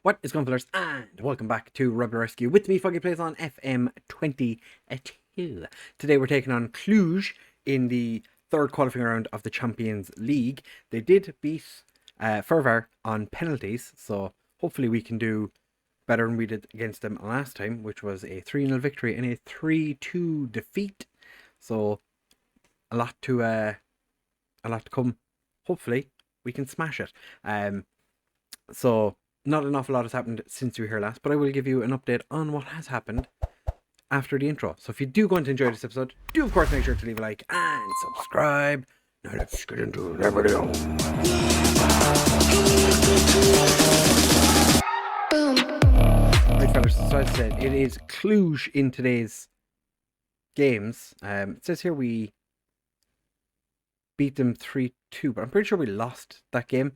What is going on, fellas? And welcome back to Rugby Rescue with me, FoggyPlays on FM22. Today we're taking on Cluj in the third qualifying round of the Champions League. They did beat FOGGY on penalties, so hopefully we can do better than we did against them last time, which was a 3-0 victory and a 3-2 defeat. So a lot to come. Hopefully we can smash it. So not an awful lot has happened since you were here last, but I will give you an update on what has happened after the intro. So if you do going to enjoy this episode, do of course make sure to leave a like and subscribe. Now let's get into the video. Right, fellas, so as I said, it is Cluj in today's games. It says here we beat them 3-2, but I'm pretty sure we lost that game.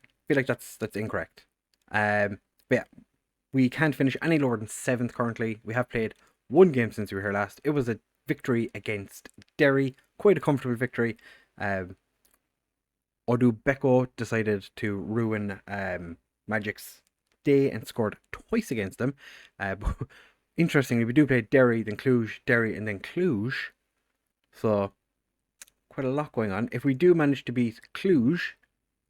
I feel like that's incorrect. But yeah, we can't finish any lower than 7th currently. We have played one game since we were here last. It was a victory against Derry, quite a comfortable victory. Odubeko decided to ruin Magic's day and scored twice against them. But interestingly, we do play Derry, then Cluj, Derry, and then Cluj. So quite a lot going on. If we do manage to beat Cluj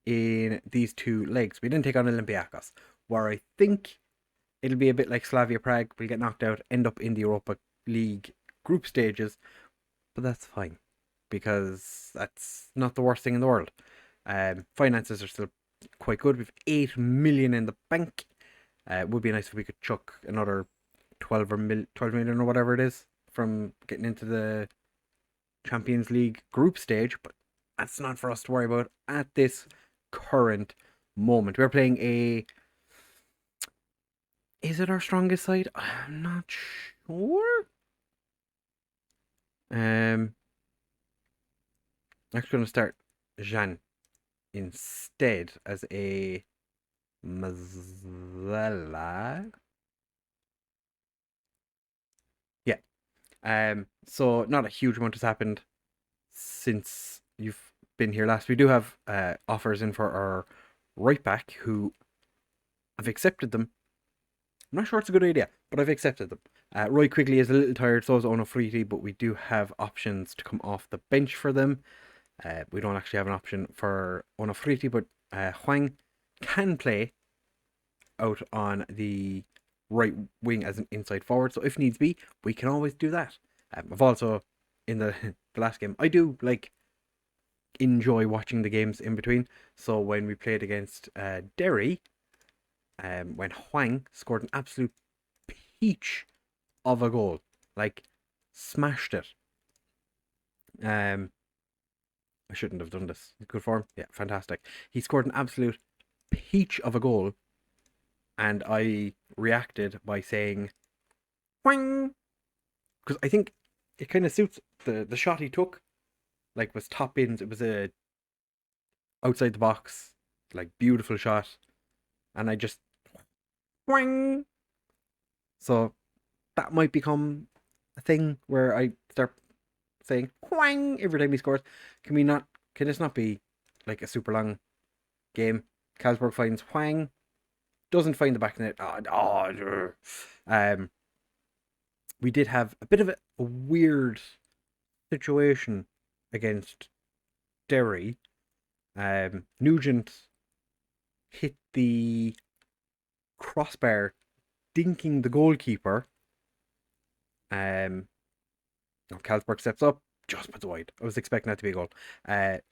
in these two legs, we didn't take on Olympiacos, where I think it'll be a bit like Slavia Prague. We'll get knocked out, end up in the Europa League group stages, but that's fine because that's not the worst thing in the world. Finances are still quite good. We've 8 million in the bank. It would be nice if we could chuck another 12 million or whatever it is from getting into the Champions League group stage, but that's not for us to worry about at this current moment. We're playing is it our strongest side? I'm not sure. I'm actually going to start Jean instead as a Mazzella. Yeah. So not a huge amount has happened since you've been here last. We do have offers in for our right back, who I've accepted them. I'm not sure it's a good idea, but I've accepted them. Roy Quigley is a little tired, so is Onofriti, but we do have options to come off the bench for them. We don't actually have an option for Onofriti, but Huang can play out on the right wing as an inside forward, so if needs be, we can always do that. I've also, in the last game, I do enjoy watching the games in between. So when we played against Derry, when Huang scored an absolute peach of a goal, smashed it. I shouldn't have done this. Good form, yeah, fantastic. He scored an absolute peach of a goal, and I reacted by saying Huang, because I think it kind of suits the shot he took. Was top bins. It was a outside the box, beautiful shot, and I just Wang. So that might become a thing where I start saying Wang every time he scores. Can this not be a super long game? Carlsberg finds Huang, doesn't find the back of the net. We did have a bit of a weird situation against Derry. Nugent hit the crossbar, dinking the goalkeeper. Carlsberg steps up, just puts it wide. I was expecting that to be a goal.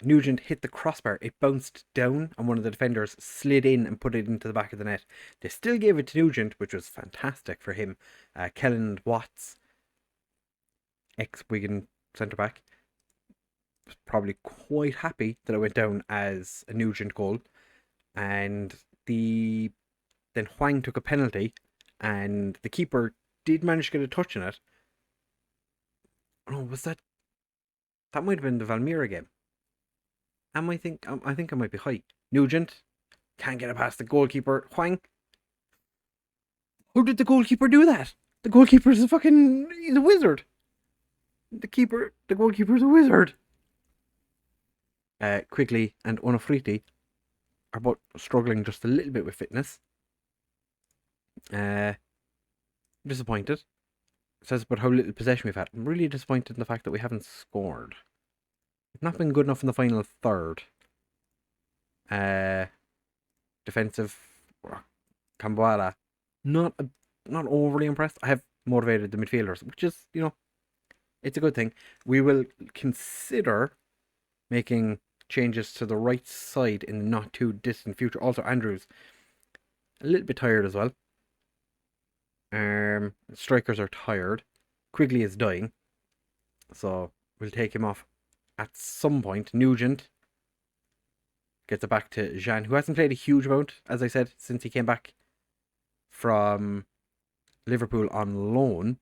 Nugent hit the crossbar, it bounced down, and one of the defenders slid in and put it into the back of the net. They still gave it to Nugent, which was fantastic for him. Kellen Watts, ex-Wigan centre-back, was probably quite happy that it went down as a Nugent goal. And then Huang took a penalty, and the keeper did manage to get a touch in it. Oh, was that might have been the Valmira game? I think I might be high. Nugent can't get it past the goalkeeper. Huang. How did the goalkeeper do that? The goalkeeper's he's a wizard. The goalkeeper's a wizard. Quigley and Onofriti are both struggling just a little bit with fitness. Disappointed. It says about how little possession we've had. I'm really disappointed in the fact that we haven't scored. We've not been good enough in the final third. Defensive, Kambuala, not overly impressed. I have motivated the midfielders, which is, it's a good thing. We will consider making changes to the right side in the not too distant future. Also, Andrews, a little bit tired as well. Strikers are tired. Quigley is dying, so we'll take him off at some point. Nugent gets it back to Jean, who hasn't played a huge amount, as I said, since he came back from Liverpool on loan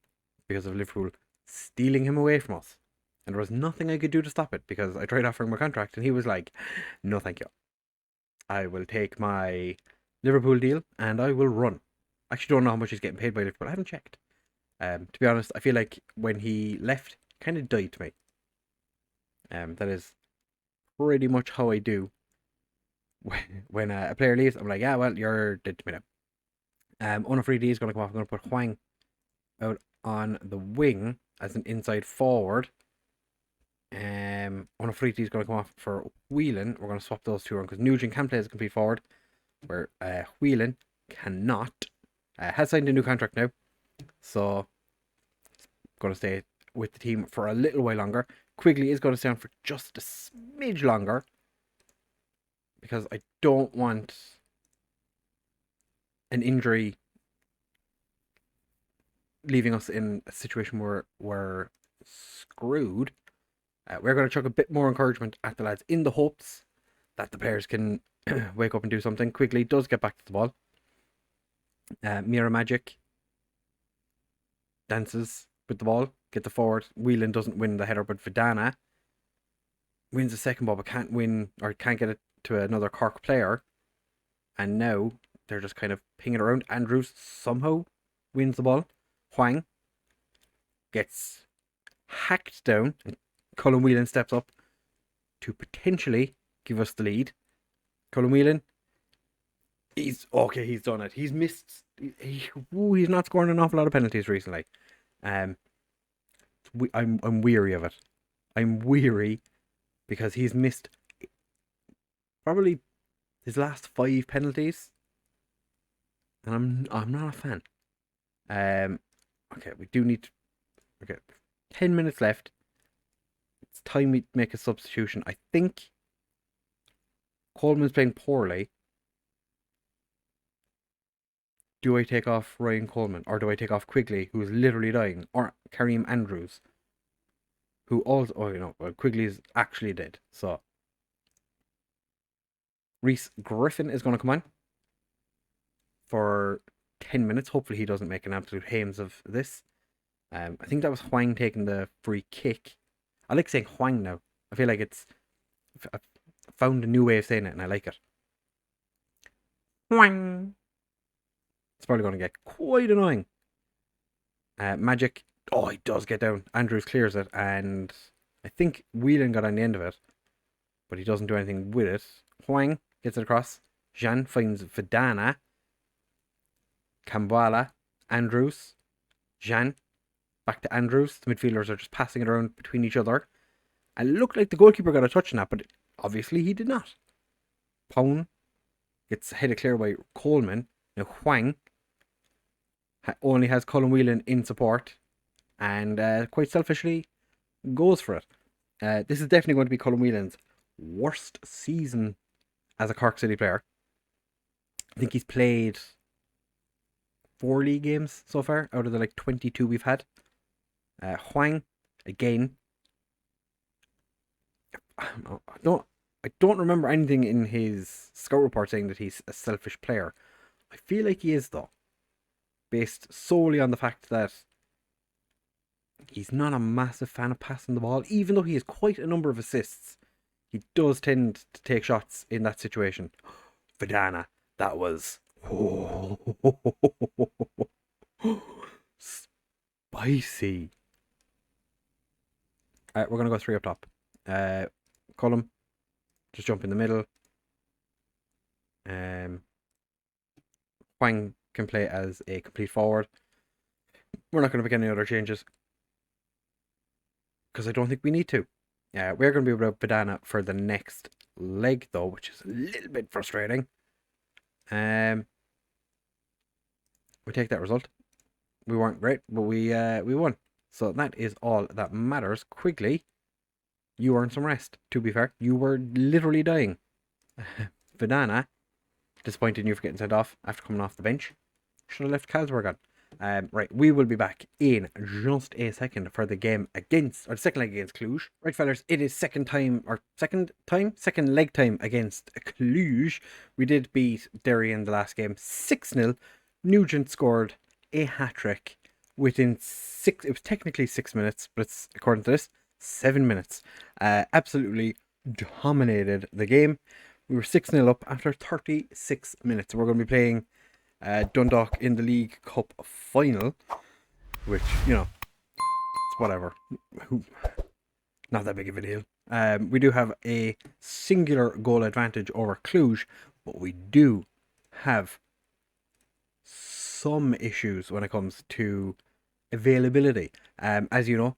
because of Liverpool stealing him away from us. And there was nothing I could do to stop it because I tried offering him a contract and he was like, no thank you. I will take my Liverpool deal and I will run. I actually don't know how much he's getting paid by Liverpool. I haven't checked. To be honest, I feel like when he left, he kind of died to me. That is pretty much how I do. When a player leaves, I'm like, yeah, well, you're dead to me now. Onofridi is going to come off. I'm going to put Hwang out on the wing as an inside forward. Onofridi is going to come off for Whelan. We're going to swap those two around because Nugent can play as a complete forward, where Whelan cannot. Has signed a new contract now, so going to stay with the team for a little while longer. Quigley is going to stay on for just a smidge longer because I don't want an injury leaving us in a situation where we're screwed. We're going to chuck a bit more encouragement at the lads in the hopes that the players can wake up and do something. Quigley does get back to the ball. Mira Magic dances with the ball, get the forward. Whelan doesn't win the header, but Vidana wins the second ball, but can't win or can't get it to another Cork player. And now they're just kind of pinging around. Andrews somehow wins the ball. Hwang gets hacked down, and Colin Whelan steps up to potentially give us the lead. Colin Whelan, he's done it. He's missed. He's not scoring an awful lot of penalties recently. I'm weary of it. I'm weary because he's missed probably his last 5 penalties, and I'm not a fan. Okay, we do need. Okay, 10 minutes left. It's time we make a substitution. I think Coleman's playing poorly. Do I take off Ryan Coleman or do I take off Quigley, who's literally dying, or Kareem Andrews, who also Quigley's actually dead. So Reece Griffin is going to come on for 10 minutes. Hopefully he doesn't make an absolute hames of this. I think that was Hwang taking the free kick. I like saying Hwang now. I feel like I found a new way of saying it and I like it. Hwang. It's probably going to get quite annoying. Magic. Oh, he does get down. Andrews clears it, and I think Whelan got on the end of it, but he doesn't do anything with it. Hwang gets it across. Jean finds Vidana. Kambuala. Andrews. Jean. Back to Andrews. The midfielders are just passing it around between each other. And it looked like the goalkeeper got a touch on that, but obviously he did not. Pound gets headed clear by Coleman. Now Hwang only has Colin Whelan in support and quite selfishly goes for it. This is definitely going to be Colin Whelan's worst season as a Cork City player. I think he's played 4 league games so far out of the 22 we've had. Hwang, again. I don't remember anything in his scout report saying that he's a selfish player. I feel like he is though, based solely on the fact that he's not a massive fan of passing the ball, even though he has quite a number of assists. He does tend to take shots in that situation. Vidana, that was spicy. We're going to go 3 up top. Cullum, just jump in the middle. Hwang can play as a complete forward. We're not going to make any other changes because I don't think we need to. We're going to be without Badana for the next leg, though, which is a little bit frustrating. We take that result. We weren't great, but we won. So that is all that matters. Quigley, you earned some rest, to be fair. You were literally dying. Badana, disappointed in you for getting sent off after coming off the bench. Should have left Carlsberg on. Right, we will be back in just a second for the game against, or the second leg against Cluj. Right, fellas, it is second leg time against Cluj. We did beat Derry in the last game 6-0. Nugent scored a hat-trick within it was technically 6 minutes, but it's, according to this, 7 minutes. Absolutely dominated the game. We were 6-0 up after 36 minutes. We're going to be playing Dundalk in the League Cup final, which, you know, it's whatever. Not that big of a deal. We do have a singular goal advantage over Cluj, but we do have some issues when it comes to availability. As you know,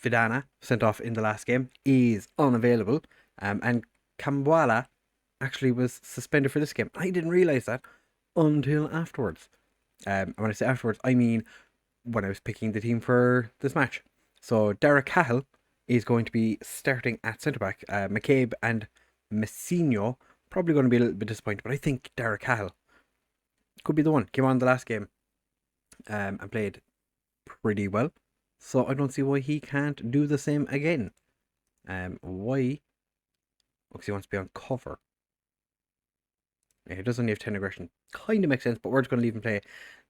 Fidana, sent off in the last game, is unavailable, and Kambwala actually was suspended for this game. I didn't realise that until afterwards. And when I say afterwards, I mean when I was picking the team for this match. So Derek Cahill is going to be starting at centre-back. McCabe and Messinho probably going to be a little bit disappointed, but I think Derek Cahill could be the one. Came on the last game and played pretty well. So I don't see why he can't do the same again. Why? Because he wants to be on cover. Yeah, he does only have 10 aggression. Kind of makes sense, but we're just going to leave him play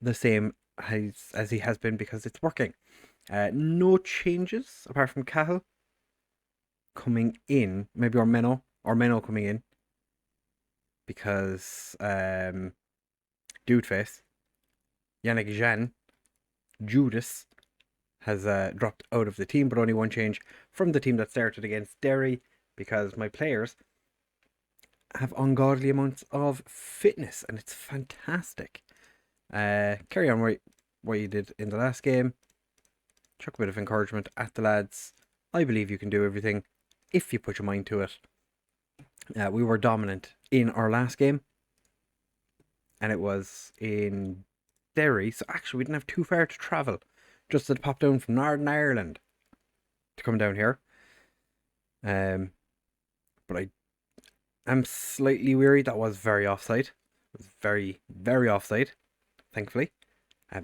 the same as he has been because it's working. No changes apart from Cahill coming in. Maybe or Menno coming in because Dudeface, Yannick Jean, Judas has dropped out of the team, but only one change from the team that started against Derry because my players have ungodly amounts of fitness and it's fantastic. Carry on what you did in the last game. Chuck a bit of encouragement at the lads. I believe you can do everything if you put your mind to it. We were dominant in our last game, and it was in Derry, so actually we didn't have too far to travel. Just to pop down from Northern Ireland to come down here. But I am slightly weary. That was very offside. It was very, very offside, thankfully.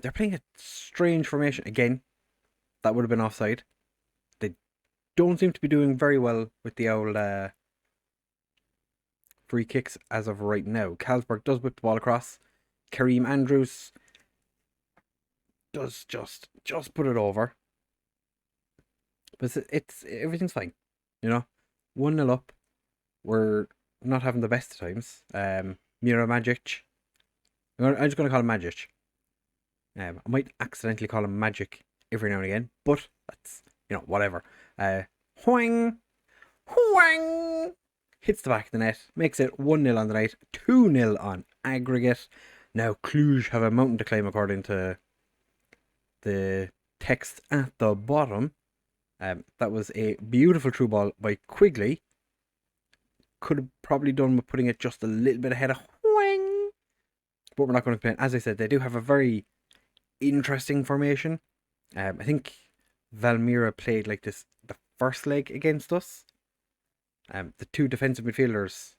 They're playing a strange formation again. That would have been offside. They don't seem to be doing very well with the old free kicks as of right now. Carlsberg does whip the ball across. Kareem Andrews does just put it over. But it's everything's fine. You know? 1-0 up. We're not having the best of times. Miro Magic. I'm just going to call him Magic. I might accidentally call him Magic every now and again, but that's, you know, whatever. Hwang! Hits the back of the net, makes it 1-0 on the night, 2-0 on aggregate. Now Cluj have a mountain to climb according to the text at the bottom. That was a beautiful through ball by Quigley. Could have probably done with putting it just a little bit ahead of Hwang, but we're not going to play. As I said, they do have a very interesting formation. I think Valmira played like this the first leg against us. The two defensive midfielders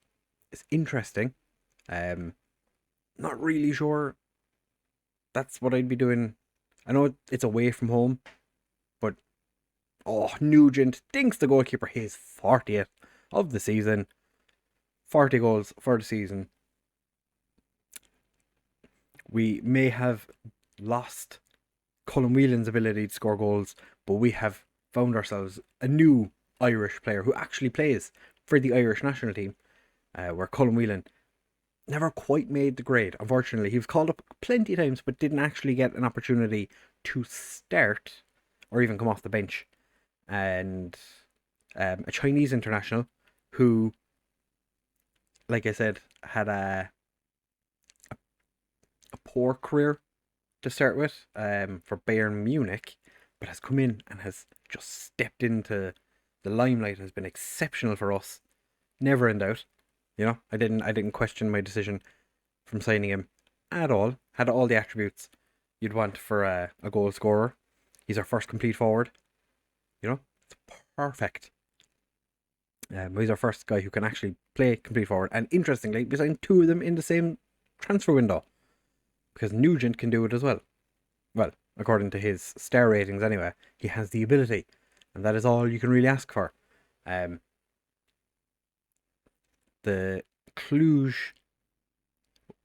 is interesting. Not really sure that's what I'd be doing. I know it's away from home, but Nugent dinks the goalkeeper his 40th of the season. 40 goals for the season. We may have lost Colin Whelan's ability to score goals, but we have found ourselves a new Irish player who actually plays for the Irish national team, where Colin Whelan never quite made the grade. Unfortunately, he was called up plenty of times, but didn't actually get an opportunity to start or even come off the bench. And a Chinese international who, like I said, had a a poor career to start with for Bayern Munich, but has come in and has just stepped into the limelight and has been exceptional for us. Never in doubt. You know, I didn't question my decision from signing him at all. Had all the attributes you'd want for a goal scorer. He's our first complete forward. You know, it's perfect. He's our first guy who can actually play complete forward. And interestingly, we signed two of them in the same transfer window because Nugent can do it as well. Well, according to his star ratings anyway, he has the ability, and that is all you can really ask for. The Cluj,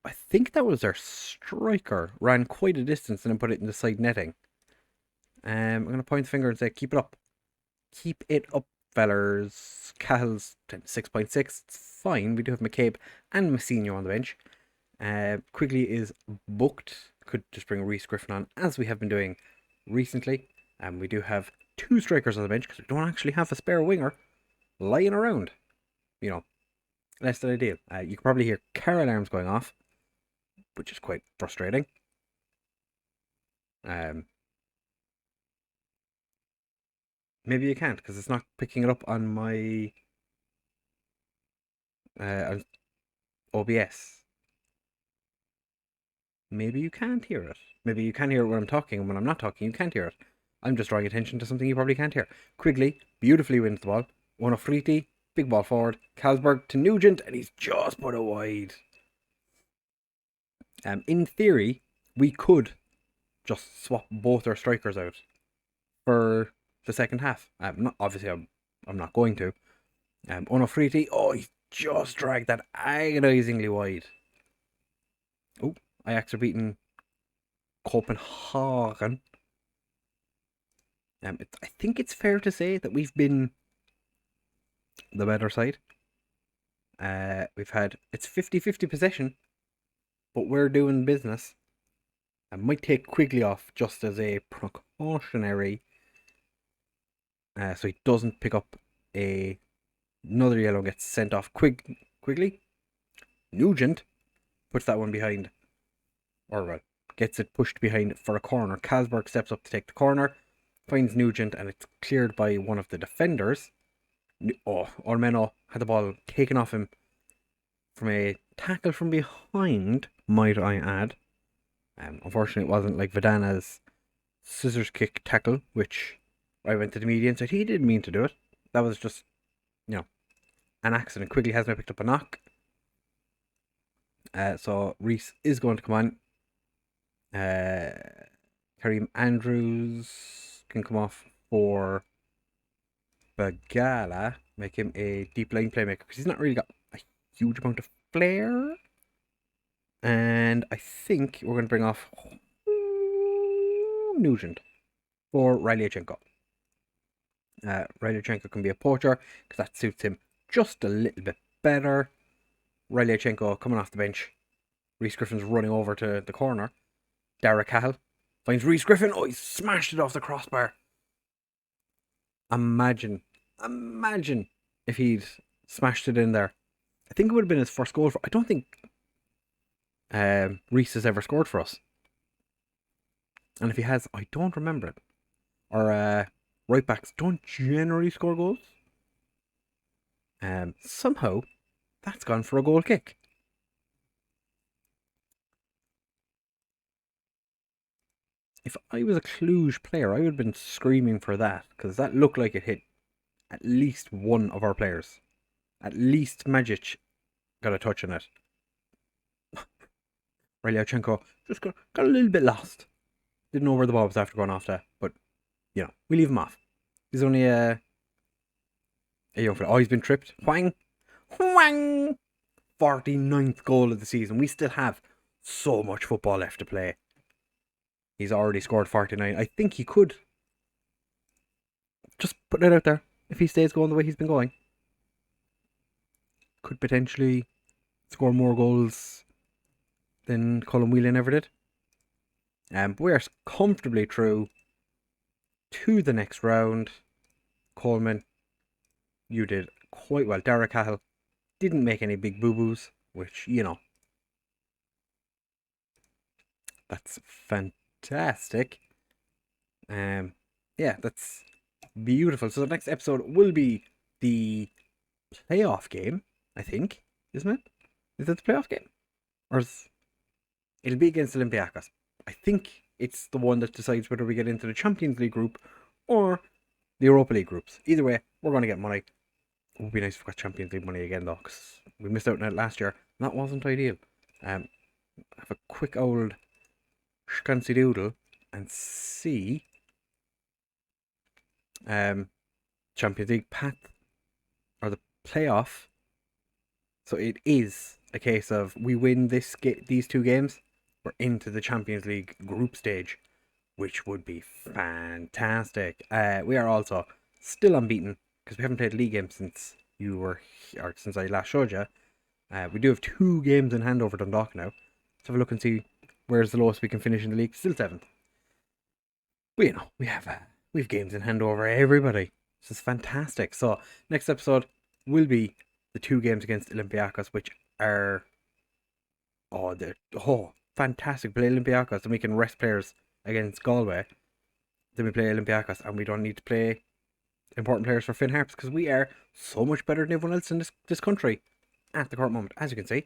I think that was their striker, ran quite a distance and then put it in the side netting. I'm going to point the finger and say, keep it up. Keep it up, fellers. Cahill's 6.6. It's fine. We do have McCabe and Messinho on the bench. Quigley is booked. Could just bring Reece Griffin on, as we have been doing recently. And we do have two strikers on the bench because we don't actually have a spare winger lying around. You know, less than ideal. You can probably hear car alarms going off, which is quite frustrating. Maybe you can't because it's not picking it up on my on OBS. Maybe you can't hear it. Maybe you can hear it when I'm talking, and when I'm not talking, you can't hear it. I'm just drawing attention to something you probably can't hear. Quigley beautifully wins the ball. One of Friti, big ball forward. Carlsberg to Nugent, and he's just put it wide. In theory, we could just swap both our strikers out for the second half. Obviously, I'm not going to. Onofriti, he just dragged that agonisingly wide. Oh, Ajax are beating Copenhagen. I think it's fair to say that we've been the better side. We've had, it's 50-50 possession, but we're doing business. I might take Quigley off just as a precautionary, so he doesn't pick up another yellow and gets sent off. Quigley. Nugent puts that one behind, or gets it pushed behind for a corner. Carlsberg steps up to take the corner, finds Nugent, and it's cleared by one of the defenders. Ormeno had the ball taken off him from a tackle from behind, might I add. Unfortunately, it wasn't like Vidana's scissors kick tackle, which I went to the media and said he didn't mean to do it. That was just, an accident. Quigley has now picked up a knock. So Reece is going to come on. Kareem Andrews can come off for Bagala, make him a deep line playmaker because he's not really got a huge amount of flair. And I think we're going to bring off Nugent for Rylyachenko. Rylyachenko can be a poacher because that suits him just a little bit better. Rylyachenko coming off the bench. Reece Griffin's running over to the corner. Dara Cahill finds Reece Griffin. He smashed it off the crossbar. Imagine if he'd smashed it in there. I think it would have been his first goal. I don't think Reece has ever scored for us. And if he has, I don't remember it. Our right backs don't generally score goals. Somehow, that's gone for a goal kick. If I was a Cluj player, I would have been screaming for that because that looked like it hit at least one of our players. At least Magic got a touch on it. Rylyachenko just got a little bit lost. Didn't know where the ball was after going off that, but we leave him off. He's only a young fella. He's been tripped. Whang! 49th goal of the season. We still have so much football left to play. He's already scored 49. I think he could just put it out there. If he stays going the way he's been going, could potentially score more goals than Colin Whelan ever did. But we are comfortably through to the next round. Coleman, you did quite well. Dara Cahill didn't make any big boo-boos, which, That's fantastic. Yeah, that's beautiful. So the next episode will be the playoff game, I think, isn't it? Is it the playoff game? Or it'll be against Olympiacos. I think it's the one that decides whether we get into the Champions League group or the Europa League groups. Either way, we're going to get money. It would be nice if we got Champions League money again, though, because we missed out on it last year. That wasn't ideal. Have a quick old scancy doodle and see Champions League path or the playoff. So it is a case of we win these 2 games, we're into the Champions League group stage, which would be fantastic. We are also still unbeaten because we haven't played a league game since you were or since I last showed you. We do have 2 games in hand over Dundalk now. Let's have a look and see where's the lowest we can finish in the league. Still 7th. But we have games in hand over everybody. This is fantastic. So next episode will be the 2 games against Olympiacos, which are fantastic. Play Olympiacos, and we can rest players against Galway. Then we play Olympiacos, and we don't need to play important players for Finn Harps because we are so much better than everyone else in this country at the current moment. As you can see,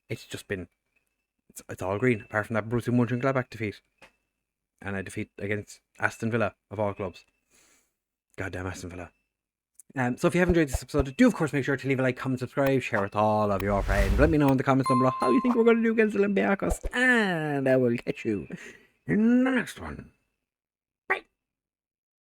it's just been it's all green apart from that Borussia Mönchengladbach defeat and a defeat against Aston Villa of all clubs. Goddamn Aston Villa. So if you have enjoyed this episode, do of course make sure to leave a like, comment, subscribe, share with all of your friends. Let me know in the comments down below how you think we're going to do against Olympiacos, and I will catch you in the next one.